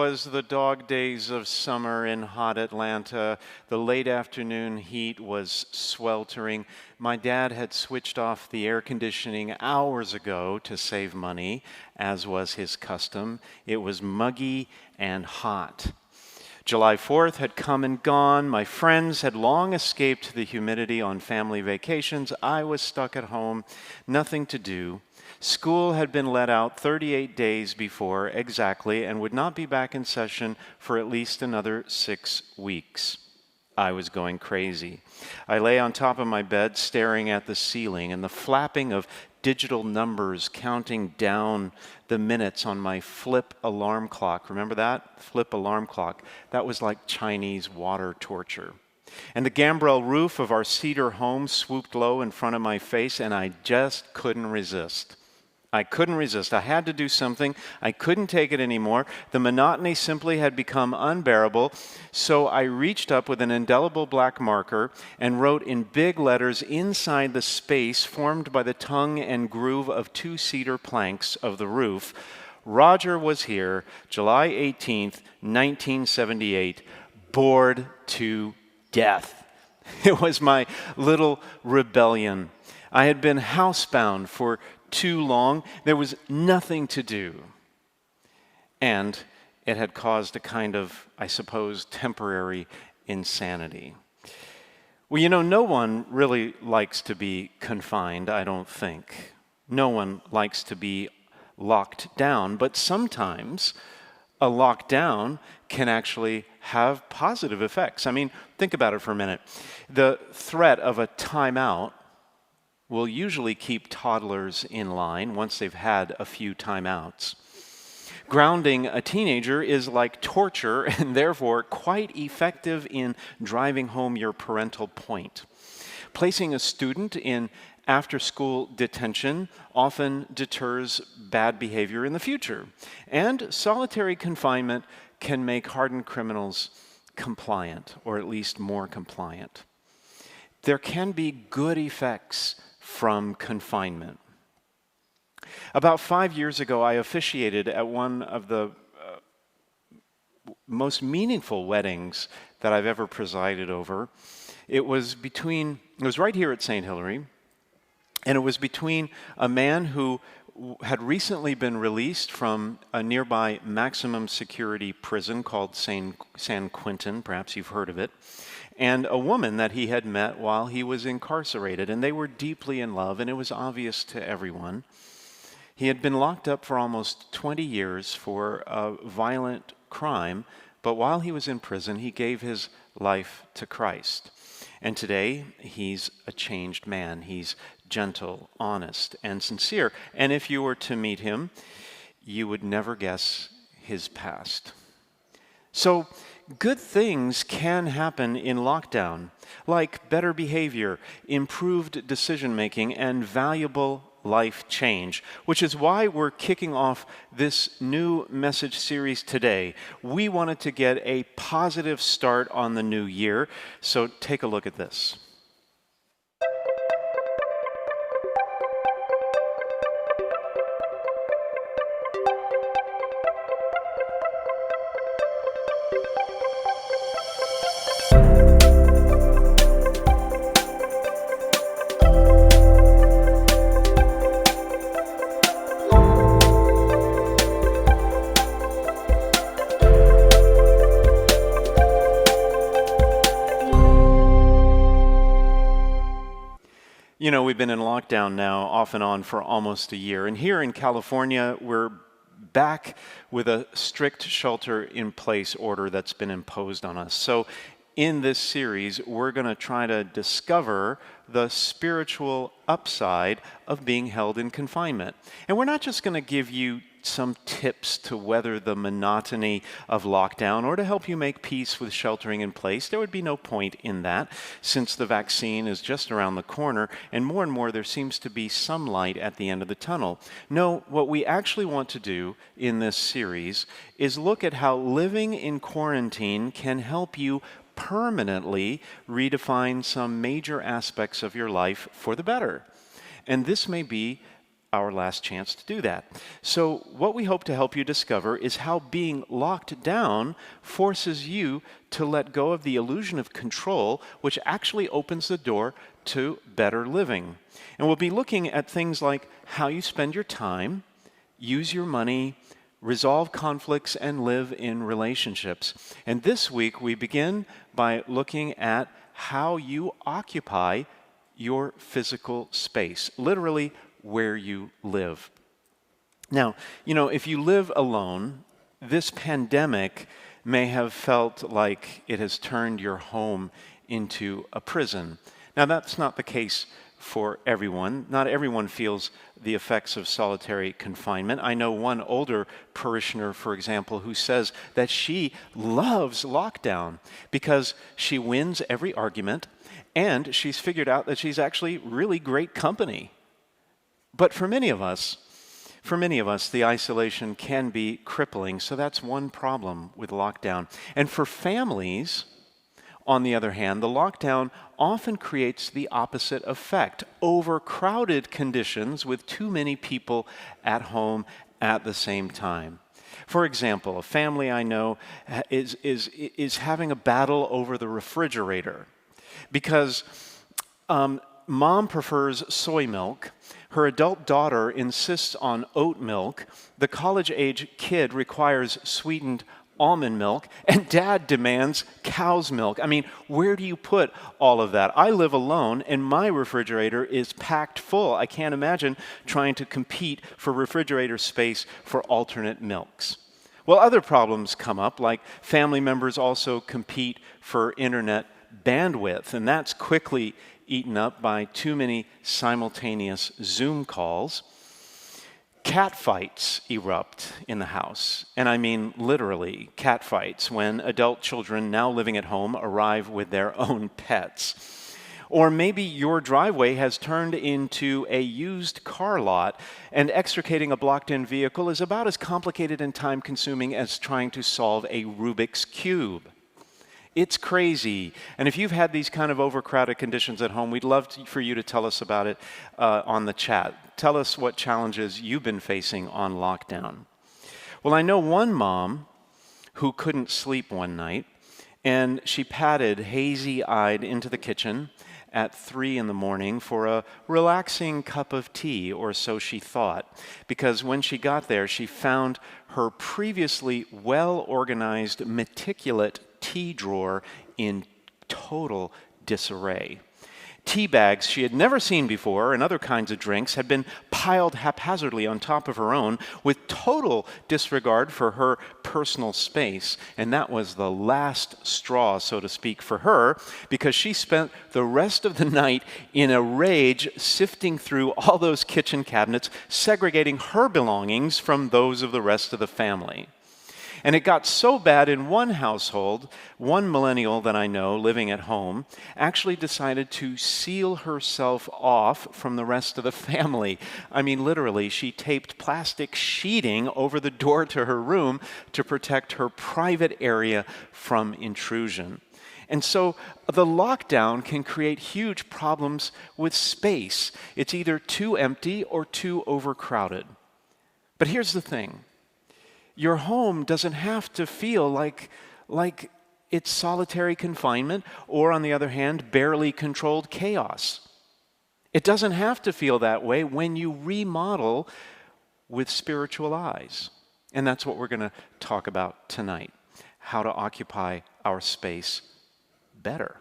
was the dog days of summer in hot Atlanta. The late afternoon heat was sweltering. My dad had switched off the air conditioning hours ago to save money, as was his custom. It was muggy and hot. July 4th had come and gone. My friends had long escaped the humidity on family vacations. I was stuck at home, nothing to do. School had been let out 38 days before exactly and would not be back in session for at least another 6 weeks. I was going crazy. I lay on top of my bed staring at the ceiling and the flapping of digital numbers counting down the minutes on my flip alarm clock. Remember that? Flip alarm clock. That was like Chinese water torture. And the gambrel roof of our cedar home swooped low in front of my face, and I just couldn't resist. I couldn't resist. I had to do something. I couldn't take it anymore. The monotony simply had become unbearable. So I reached up with an indelible black marker and wrote in big letters inside the space formed by the tongue and groove of 2 cedar planks of the roof, Roger was here, July 18th, 1978, bored to death. It was my little rebellion. I had been housebound for too long. There was nothing to do. And it had caused a kind of, I suppose, temporary insanity. Well, no one really likes to be confined, I don't think. No one likes to be locked down, but sometimes a lockdown can actually have positive effects. I mean, think about it for a minute. The threat of a timeout will usually keep toddlers in line once they've had a few timeouts. Grounding a teenager is like torture and therefore quite effective in driving home your parental point. Placing a student in after-school detention often deters bad behavior in the future. And solitary confinement can make hardened criminals compliant, or at least more compliant. There can be good effects from confinement. About 5 years ago, I officiated at one of the most meaningful weddings that I've ever presided over. It was right here at St. Hilary, and it was between a man who had recently been released from a nearby maximum security prison called San Quentin, perhaps you've heard of it, and a woman that he had met while he was incarcerated, and they were deeply in love, and it was obvious to everyone. He had been locked up for almost 20 years for a violent crime, but while he was in prison, he gave his life to Christ. And today, he's a changed man. He's gentle, honest, and sincere. And if you were to meet him, you would never guess his past. So, good things can happen in lockdown, like better behavior, improved decision-making, and valuable life change, which is why we're kicking off this new message series today. We wanted to get a positive start on the new year, so take a look at this. We've been in lockdown now off and on for almost a year. And here in California, we're back with a strict shelter-in-place order that's been imposed on us. So in this series, we're going to try to discover the spiritual upside of being held in confinement. And we're not just going to give you some tips to weather the monotony of lockdown or to help you make peace with sheltering in place. There would be no point in that since the vaccine is just around the corner and more there seems to be some light at the end of the tunnel. No, what we actually want to do in this series is look at how living in quarantine can help you permanently redefine some major aspects of your life for the better. And this may be our last chance to do that. So what we hope to help you discover is how being locked down forces you to let go of the illusion of control, which actually opens the door to better living. And we'll be looking at things like how you spend your time, use your money, resolve conflicts, and live in relationships. And this week we begin by looking at how you occupy your physical space, literally where you live. Now, if you live alone, this pandemic may have felt like it has turned your home into a prison. Now, that's not the case for everyone. Not everyone feels the effects of solitary confinement. I know one older parishioner, for example, who says that she loves lockdown because she wins every argument and she's figured out that she's actually really great company. But for many of us, the isolation can be crippling, so that's one problem with lockdown. And for families, on the other hand, the lockdown often creates the opposite effect: overcrowded conditions with too many people at home at the same time. For example, a family I know is having a battle over the refrigerator because mom prefers soy milk. Her adult daughter insists on oat milk. The college-age kid requires sweetened almond milk, and dad demands cow's milk. I mean, where do you put all of that? I live alone, and my refrigerator is packed full. I can't imagine trying to compete for refrigerator space for alternate milks. Well, other problems come up, like family members also compete for internet bandwidth, and that's quickly eaten up by too many simultaneous Zoom calls. Cat fights erupt in the house, and I mean literally cat fights when adult children now living at home arrive with their own pets. Or maybe your driveway has turned into a used car lot, and extricating a blocked-in vehicle is about as complicated and time-consuming as trying to solve a Rubik's Cube. It's crazy. And if you've had these kind of overcrowded conditions at home, we'd love for you to tell us about it on the chat. Tell us what challenges you've been facing on lockdown. Well, I know one mom who couldn't sleep one night, and she padded hazy-eyed into the kitchen at 3 a.m. for a relaxing cup of tea, or so she thought, because when she got there, she found her previously well-organized, meticulous tea drawer in total disarray. Tea bags she had never seen before and other kinds of drinks had been piled haphazardly on top of her own with total disregard for her personal space. And that was the last straw, so to speak, for her, because she spent the rest of the night in a rage sifting through all those kitchen cabinets, segregating her belongings from those of the rest of the family. And it got so bad in one household, one millennial that I know living at home actually decided to seal herself off from the rest of the family. I mean, literally, she taped plastic sheeting over the door to her room to protect her private area from intrusion. And so the lockdown can create huge problems with space. It's either too empty or too overcrowded. But here's the thing. Your home doesn't have to feel like it's solitary confinement or, on the other hand, barely controlled chaos. It doesn't have to feel that way when you remodel with spiritual eyes. And that's what we're going to talk about tonight, how to occupy our space better.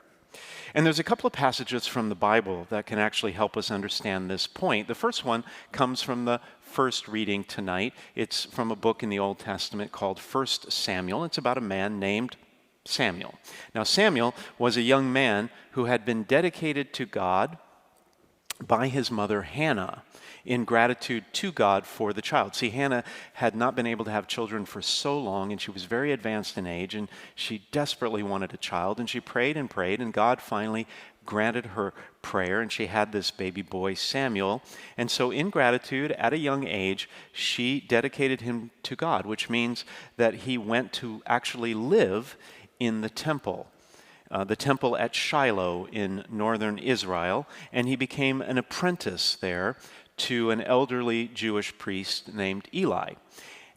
And there's a couple of passages from the Bible that can actually help us understand this point. The first one comes from the first reading tonight. It's from a book in the Old Testament called 1 Samuel. It's about a man named Samuel. Now, Samuel was a young man who had been dedicated to God by his mother Hannah in gratitude to God for the child. See, Hannah had not been able to have children for so long, and she was very advanced in age, and she desperately wanted a child, and she prayed, and God finally granted her prayer, and she had this baby boy, Samuel. And so in gratitude, at a young age, she dedicated him to God, which means that he went to actually live in the temple at Shiloh in northern Israel, and he became an apprentice there to an elderly Jewish priest named Eli.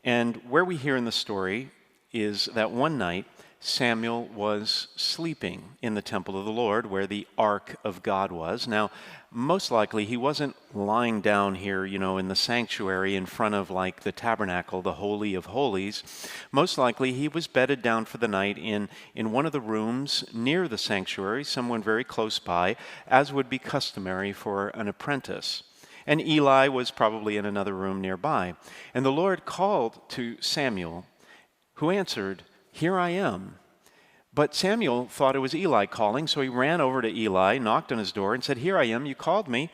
And where we hear in the story is that one night Samuel was sleeping in the temple of the Lord where the ark of God was. Now, most likely he wasn't lying down here, in the sanctuary in front of like the tabernacle, the Holy of Holies. Most likely he was bedded down for the night in one of the rooms near the sanctuary, someone very close by, as would be customary for an apprentice. And Eli was probably in another room nearby. And the Lord called to Samuel, who answered, "Here I am." But Samuel thought it was Eli calling, so he ran over to Eli, knocked on his door, and said, "Here I am, you called me."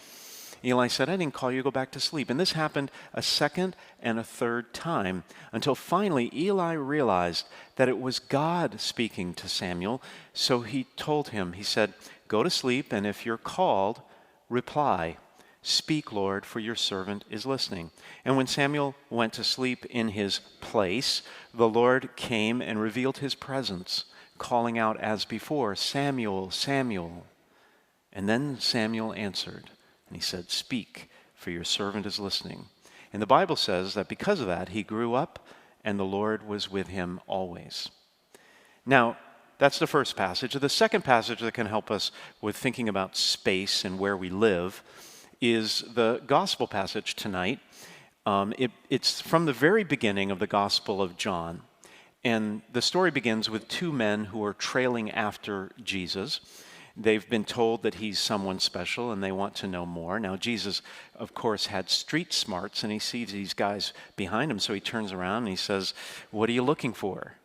Eli said, "I didn't call you, go back to sleep." And this happened a second and a third time, until finally Eli realized that it was God speaking to Samuel. So he told him, he said, "Go to sleep, and if you're called, reply. Speak, Lord, for your servant is listening." And when Samuel went to sleep in his place, the Lord came and revealed his presence, calling out as before, "Samuel, Samuel." And then Samuel answered, and he said, "Speak, for your servant is listening." And the Bible says that because of that, he grew up, and the Lord was with him always. Now, that's the first passage. The second passage that can help us with thinking about space and where we live is the gospel passage tonight. It's from the very beginning of the Gospel of John. And the story begins with two men who are trailing after Jesus. They've been told that he's someone special, and they want to know more. Now, Jesus, of course, had street smarts, and he sees these guys behind him, so he turns around and he says, "What are you looking for?"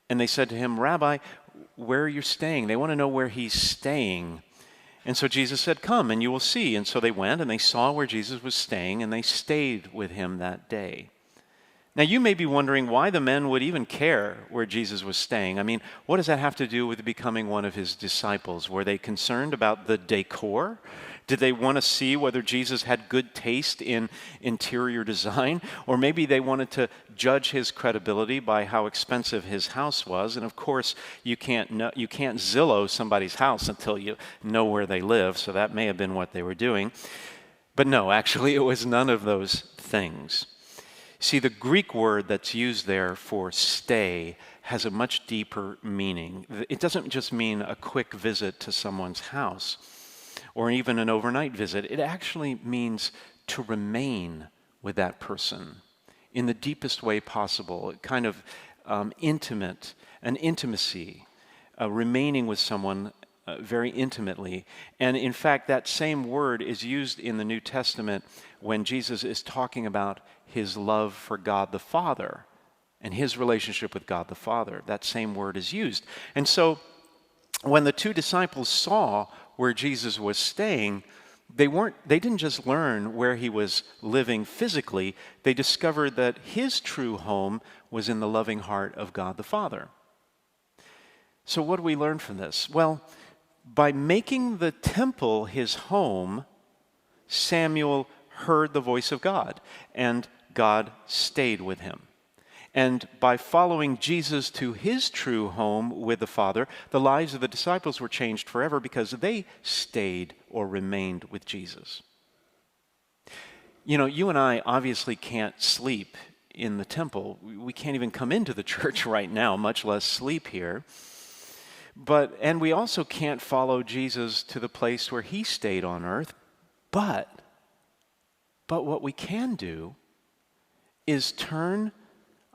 And they said to him, "Rabbi, where are you staying?" They want to know where he's staying. And so Jesus said, "Come and you will see." And so they went and they saw where Jesus was staying, and they stayed with him that day. Now you may be wondering why the men would even care where Jesus was staying. I mean, what does that have to do with becoming one of his disciples? Were they concerned about the decor? Did they want to see whether Jesus had good taste in interior design? Or maybe they wanted to judge his credibility by how expensive his house was. And of course, you can't Zillow somebody's house until you know where they live. So that may have been what they were doing. But no, actually, it was none of those things. See, the Greek word that's used there for stay has a much deeper meaning. It doesn't just mean a quick visit to someone's house or even an overnight visit. It actually means to remain with that person in the deepest way possible, kind of an intimacy, remaining with someone very intimately. And in fact, that same word is used in the New Testament when Jesus is talking about his love for God the Father and his relationship with God the Father. That same word is used. And so when the two disciples saw where Jesus was staying, they didn't just learn where he was living physically, they discovered that his true home was in the loving heart of God the Father. So what do we learn from this? Well, by making the temple his home, Samuel heard the voice of God, and God stayed with him. And by following Jesus to his true home with the Father, the lives of the disciples were changed forever because they stayed or remained with Jesus. You know, you and I obviously can't sleep in the temple. We can't even come into the church right now, much less sleep here. And we also can't follow Jesus to the place where he stayed on earth. But what we can do is turn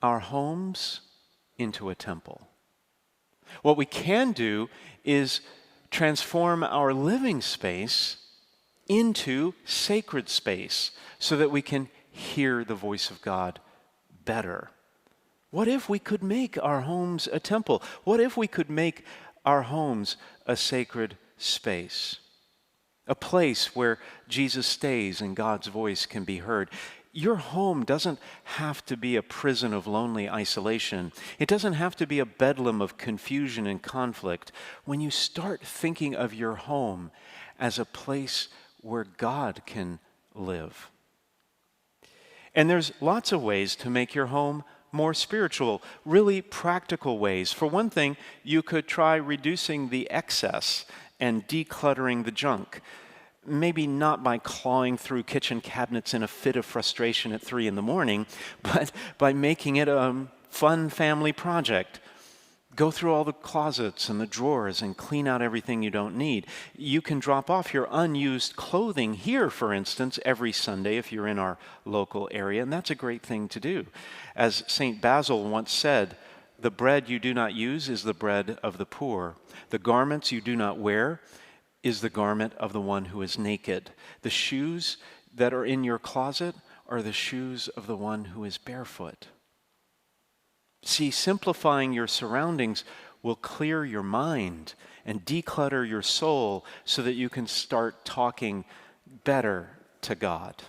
our homes into a temple. What we can do is transform our living space into sacred space so that we can hear the voice of God better. What if we could make our homes a temple? What if we could make our homes a sacred space? A place where Jesus stays and God's voice can be heard. Your home doesn't have to be a prison of lonely isolation. It doesn't have to be a bedlam of confusion and conflict. When you start thinking of your home as a place where God can live. And there's lots of ways to make your home more spiritual, really practical ways. For one thing, you could try reducing the excess and decluttering the junk. Maybe not by clawing through kitchen cabinets in a fit of frustration at 3 a.m, but by making it a fun family project. Go through all the closets and the drawers and clean out everything you don't need. You can drop off your unused clothing here, for instance, every Sunday if you're in our local area, and that's a great thing to do. As St. Basil once said, the bread you do not use is the bread of the poor. The garments you do not wear is the garment of the one who is naked. The shoes that are in your closet are the shoes of the one who is barefoot. See, simplifying your surroundings will clear your mind and declutter your soul so that you can start talking better to God.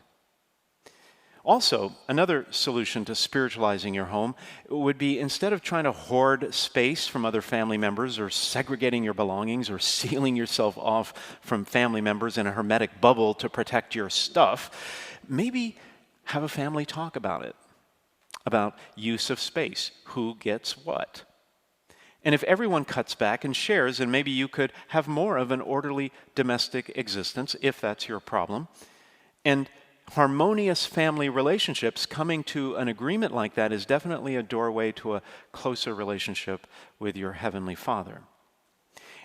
Also, another solution to spiritualizing your home would be, instead of trying to hoard space from other family members or segregating your belongings or sealing yourself off from family members in a hermetic bubble to protect your stuff, maybe have a family talk about it. About use of space, who gets what. And if everyone cuts back and shares, then maybe you could have more of an orderly domestic existence, if that's your problem. And harmonious family relationships, coming to an agreement like that, is definitely a doorway to a closer relationship with your Heavenly Father.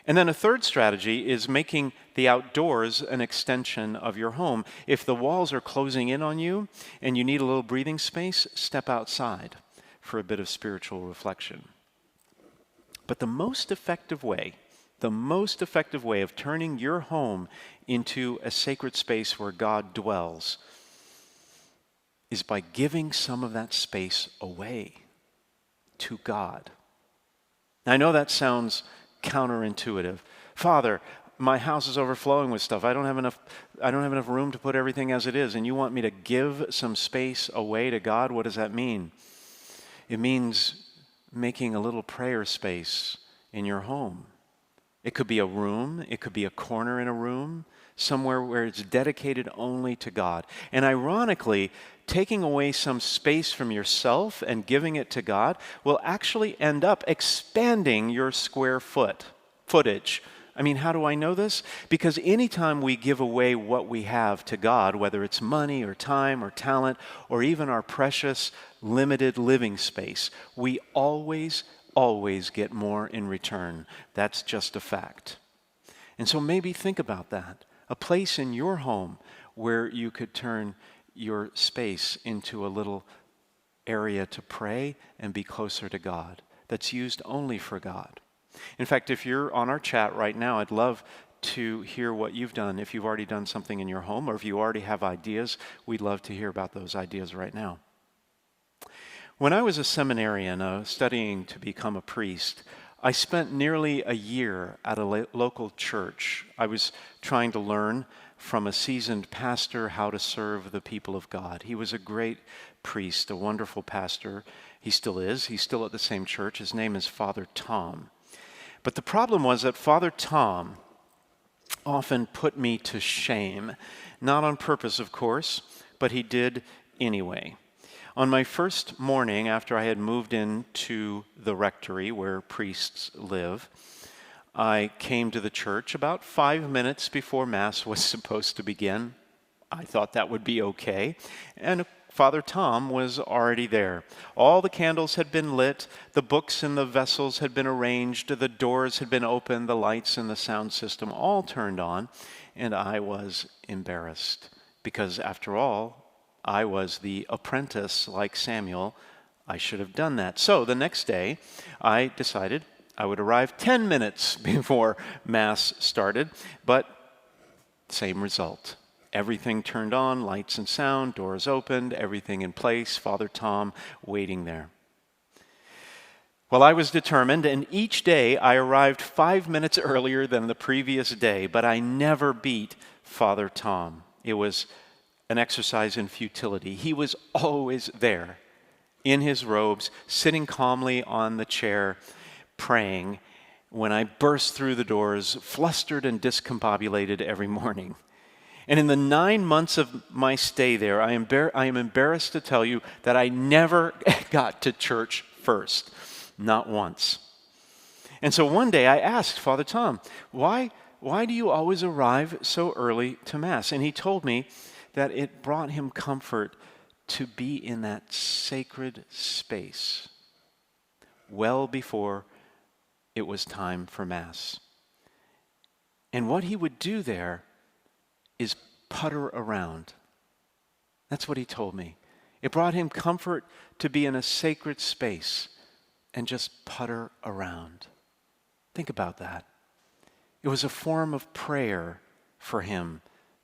And then a third strategy is making the outdoors an extension of your home. If the walls are closing in on you and you need a little breathing space, step outside for a bit of spiritual reflection. But the most effective way of turning your home into a sacred space where God dwells is by giving some of that space away to God. Now, I know that sounds counterintuitive. Father, my house is overflowing with stuff. I don't have enough room to put everything as it is, and you want me to give some space away to God? What does that mean? It means making a little prayer space in your home. It could be a room, it could be a corner in a room, somewhere where it's dedicated only to God. And ironically, taking away some space from yourself and giving it to God will actually end up expanding your square footage. I mean, how do I know this? Because anytime we give away what we have to God, whether it's money or time or talent or even our precious limited living space, we always get more in return. That's just a fact. And so maybe think about that. A place in your home where you could turn your space into a little area to pray and be closer to God, that's used only for God. In fact, if you're on our chat right now, I'd love to hear what you've done. If you've already done something in your home, or if you already have ideas, we'd love to hear about those ideas right now. When I was a seminarian studying to become a priest, I spent nearly a year at a local church. I was trying to learn from a seasoned pastor how to serve the people of God. He was a great priest, a wonderful pastor. He still is. He's still at the same church. His name is Father Tom. But the problem was that Father Tom often put me to shame. Not on purpose, of course, but he did anyway. On my first morning after I had moved into the rectory where priests live, I came to the church about 5 minutes before Mass was supposed to begin. I thought that would be okay. And Father Tom was already there. All the candles had been lit, the books and the vessels had been arranged, the doors had been opened, the lights and the sound system all turned on, and I was embarrassed because, after all, I was the apprentice like Samuel. I should have done that. So the next day, I decided I would arrive 10 minutes before Mass started, but same result. Everything turned on, lights and sound, doors opened, everything in place, Father Tom waiting there. Well, I was determined, and each day I arrived 5 minutes earlier than the previous day, but I never beat Father Tom. It was an exercise in futility. He was always there, in his robes, sitting calmly on the chair, praying, when I burst through the doors, flustered and discombobulated every morning. And in the 9 months of my stay there, I am embarrassed to tell you that I never got to church first, not once. And so one day I asked Father Tom, why why do you always arrive so early to Mass? And he told me that it brought him comfort to be in that sacred space well before it was time for Mass. And what he would do there is putter around. That's what he told me. It brought him comfort to be in a sacred space and just putter around. Think about that. It was a form of prayer for him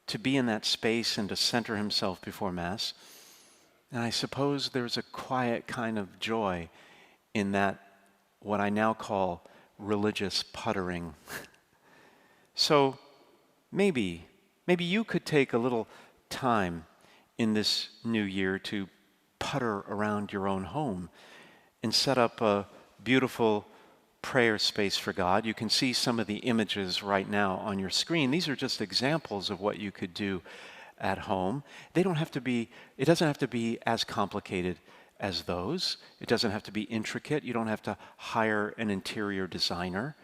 to be in that space and to center himself before Mass. And I suppose there's a quiet kind of joy in that, what I now call religious puttering. So maybe you could take a little time in this new year to putter around your own home and set up a beautiful prayer space for God. You can see some of the images right now on your screen. These are just examples of what you could do at home. It doesn't have to be as complicated as those. It doesn't have to be intricate. You don't have to hire an interior designer.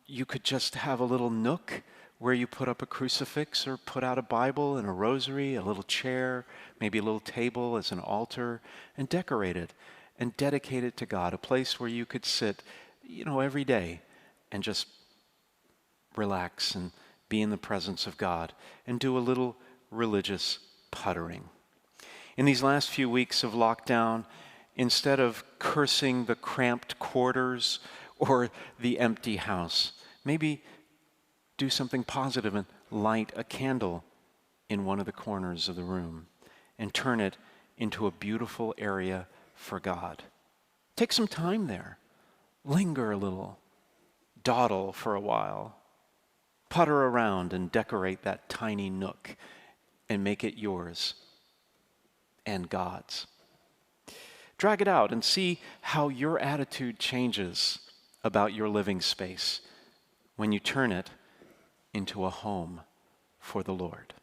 You could just have a little nook where you put up a crucifix or put out a Bible and a rosary, a little chair, maybe a little table as an altar, and decorate it and dedicate it to God, a place where you could sit, every day and just relax and be in the presence of God and do a little religious puttering. In these last few weeks of lockdown, instead of cursing the cramped quarters or the empty house, maybe do something positive and light a candle in one of the corners of the room and turn it into a beautiful area for God. Take some time there. Linger a little. Dawdle for a while. Putter around and decorate that tiny nook and make it yours and God's. Drag it out and see how your attitude changes about your living space when you turn it into a home for the Lord.